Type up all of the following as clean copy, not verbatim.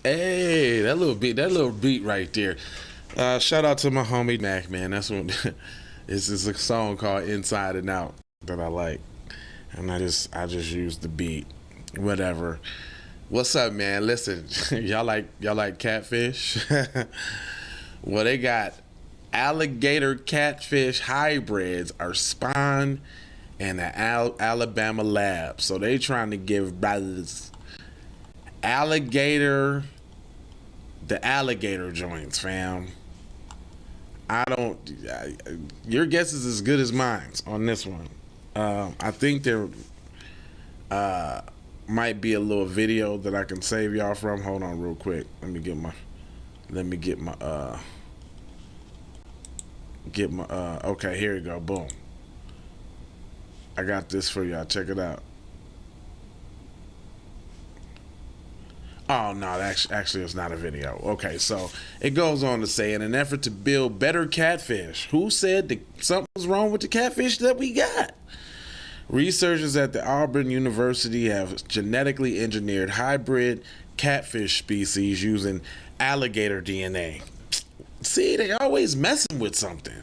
Hey, that little beat right there. Shout out to my homie Mac, man. That's what it's just a song called Inside and Out that I like. And I just use the beat. Whatever. What's up, man? Listen, y'all like catfish? Well, they got alligator-catfish hybrids are spawned in the Alabama lab. So they trying to give brothers alligator the alligator joints, fam. I don't. Your guess is as good as mine on this one. I think there might be a little video that I can save y'all from. Hold on, real quick. Let me get my. Okay, here you go. Boom. I got this for y'all. Check it out. Oh no, actually it's not a video. Okay, so it goes on to say, in an effort to build better catfish, who said something was wrong with the catfish that we got? Researchers at the Auburn University have genetically engineered hybrid catfish species using alligator DNA. See, they always messing with something.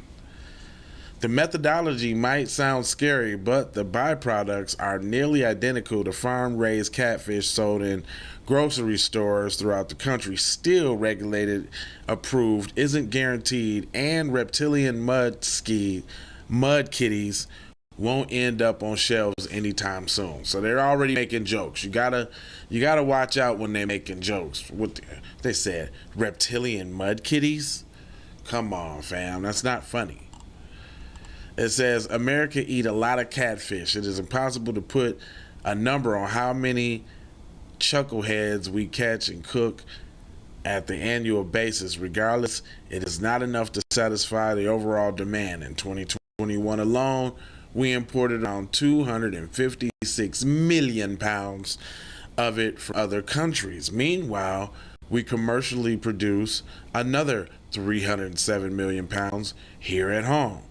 The methodology might sound scary, but the byproducts are nearly identical to farm-raised catfish sold in grocery stores throughout the country. Still regulated, approved, isn't guaranteed, and reptilian mud kitties won't end up on shelves anytime soon. So they're already making jokes. You gotta watch out when they're making jokes. They said reptilian mud kitties? Come on, fam, that's not funny. It says America eat a lot of catfish. It is impossible to put a number on how many chuckleheads we catch and cook at the annual basis. Regardless, it is not enough to satisfy the overall demand. In 2021 alone, we imported around 256 million pounds of it from other countries. Meanwhile, we commercially produce another 307 million pounds here at home.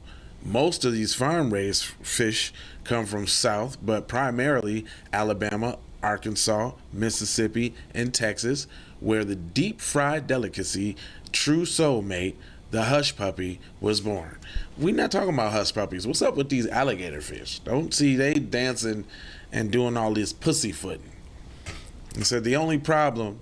Most of these farm-raised fish come from South, but primarily Alabama, Arkansas, Mississippi, and Texas, where the deep-fried delicacy, true soulmate, the hush puppy, was born. We're not talking about hush puppies. What's up with these alligator fish? Don't see they dancing and doing all this pussyfooting. And said the only problem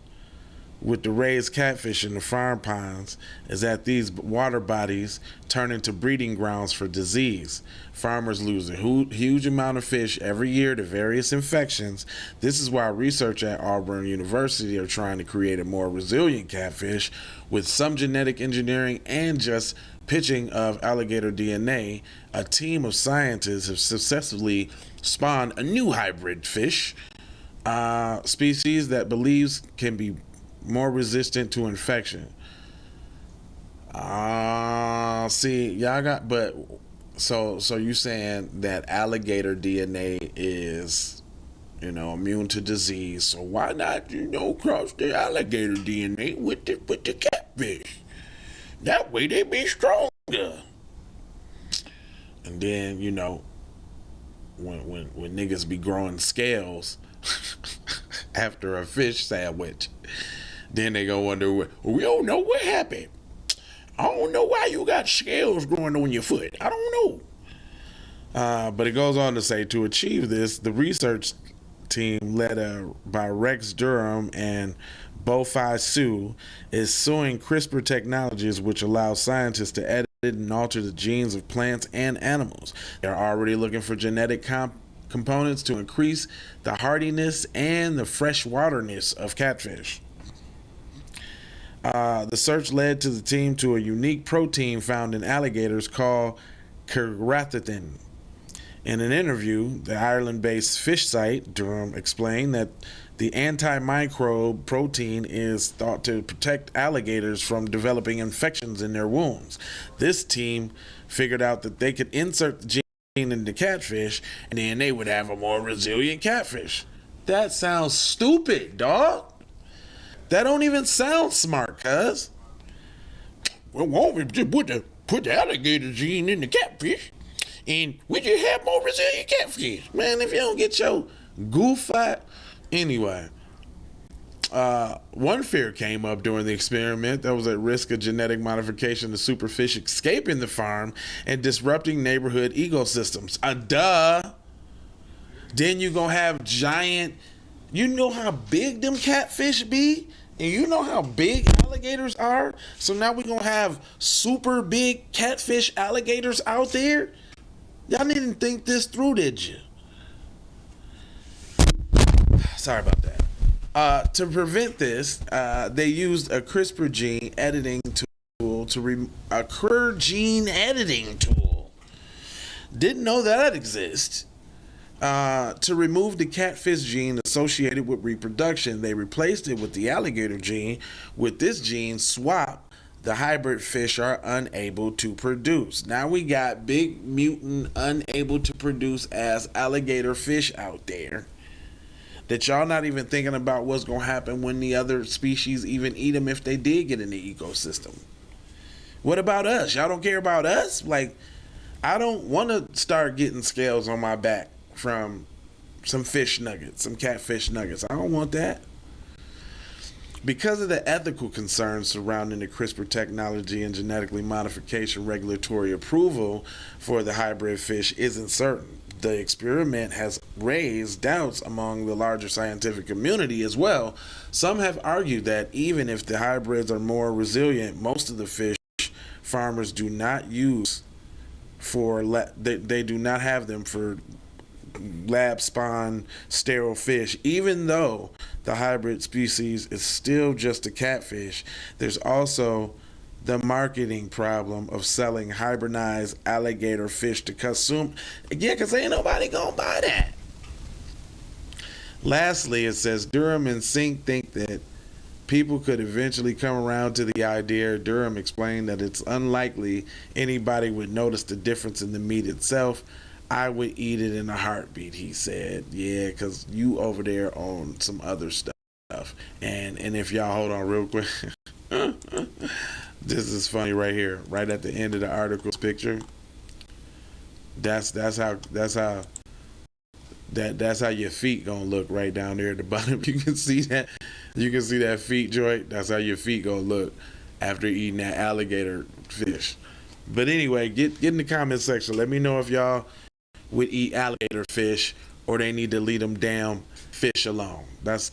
with the raised catfish in the farm ponds is that these water bodies turn into breeding grounds for disease. Farmers lose a huge amount of fish every year to various infections. This is why research at Auburn University are trying to create a more resilient catfish with some genetic engineering and just pitching of alligator DNA. A team of scientists have successfully spawned a new hybrid fish species that believes can be more resistant to infection. See, y'all got, but so you saying that alligator DNA is, immune to disease? So why not, cross the alligator DNA with the catfish? That way they be stronger. And then when niggas be growing scales after a fish sandwich, then they gonna wonder, we don't know what happened. I don't know why you got scales growing on your foot. I don't know. But it goes on to say, to achieve this, the research team led by Rex Durham and Bofi Sue is suing CRISPR Technologies, which allows scientists to edit and alter the genes of plants and animals. They're already looking for genetic components to increase the hardiness and the freshwaterness of catfish. The search led to the team to a unique protein found in alligators called keratin. In an interview, the Ireland-based fish site, Durham explained that the antimicrobe protein is thought to protect alligators from developing infections in their wounds. This team figured out that they could insert the gene into catfish, and then they would have a more resilient catfish. That sounds stupid, dog. That don't even sound smart, cuz. Well, won't we just put the alligator gene in the catfish, and we just have more resilient catfish? Man, if you don't get your goof out. Anyway, One fear came up during the experiment that was at risk of genetic modification to superfish escaping the farm and disrupting neighborhood ecosystems. Duh. Then you gonna have giant, you know how big them catfish be? And you know how big alligators are? So now we gonna have super big catfish alligators out there? Y'all didn't think this through, did you? Sorry about that. To prevent this, they used a CRISPR gene editing tool a CRISPR gene editing tool. Didn't know that exists. To remove the catfish gene associated with reproduction, they replaced it with the alligator gene. With this gene swap, the hybrid fish are unable to produce. Now we got big mutant unable to produce as alligator fish out there that y'all not even thinking about what's going to happen when the other species even eat them if they did get in the ecosystem. What about us? Y'all don't care about us? Like, I don't want to start getting scales on my back from some fish nuggets, some catfish nuggets. I don't want that. Because of the ethical concerns surrounding the CRISPR technology and genetically modification, regulatory approval for the hybrid fish isn't certain. The experiment has raised doubts among the larger scientific community as well. Some have argued that even if the hybrids are more resilient, most of the fish farmers do not use they do not have them for lab spawn sterile fish. Even though the hybrid species is still just a catfish, there's also the marketing problem of selling hybridized alligator fish to consume. Again, because ain't nobody gonna buy that. Lastly, it says Durham and Sink think that people could eventually come around to the idea. Durham explained that it's unlikely anybody would notice the difference in the meat itself. I would eat it in a heartbeat, he said. Yeah, because you over there on some other stuff. And if y'all hold on real quick. This is funny right here, right at the end of the article's picture. That's how your feet gonna look right down there at the bottom. You can see that. You can see that feet joint. That's how your feet gonna look after eating that alligator fish. But anyway, get in the comment section. Let me know if y'all would eat alligator fish or they need to leave them damn fish alone. That's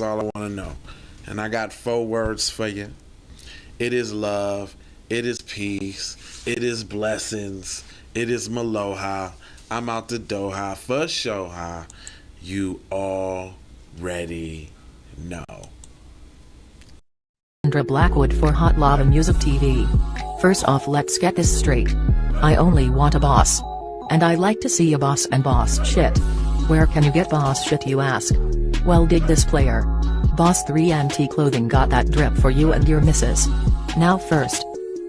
all I want to know. And I got 4 words for you. It is love. It is peace. It is blessings. It is maloha. I'm out the Doha for Shoha. You already know. Sandra Blackwood for Hot Lava Music TV. First off, let's get this straight. I only want a boss. And I like to see a boss and boss shit. Where can you get boss shit, you ask? Well, dig this player. Boss 3 Anti Clothing got that drip for you and your missus. Now first,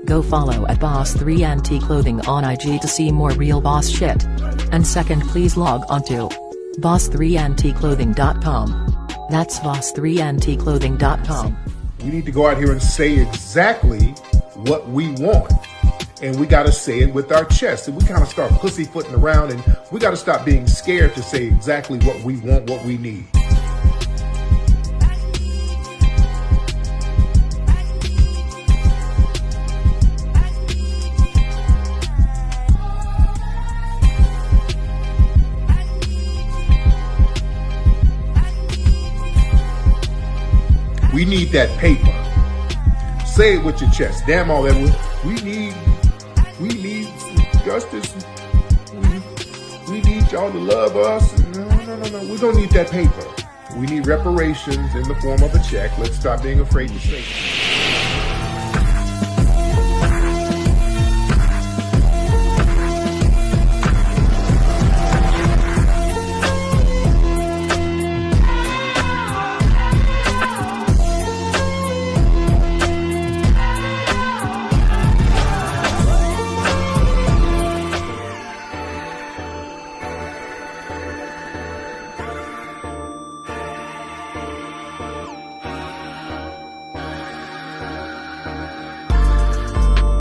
go follow at Boss 3 Anti Clothing on IG to see more real boss shit. And second, please log on to boss3anticlothing.com. That's boss3anticlothing.com. We need to go out here and say exactly what we want. And we got to say it with our chest. And we kind of start pussyfooting around, and we got to stop being scared to say exactly what we want, what we need. We need that paper. Say it with your chest. Damn all that. We need justice. We need y'all to love us. No. We don't need that paper. We need reparations in the form of a check. Let's stop being afraid to say it.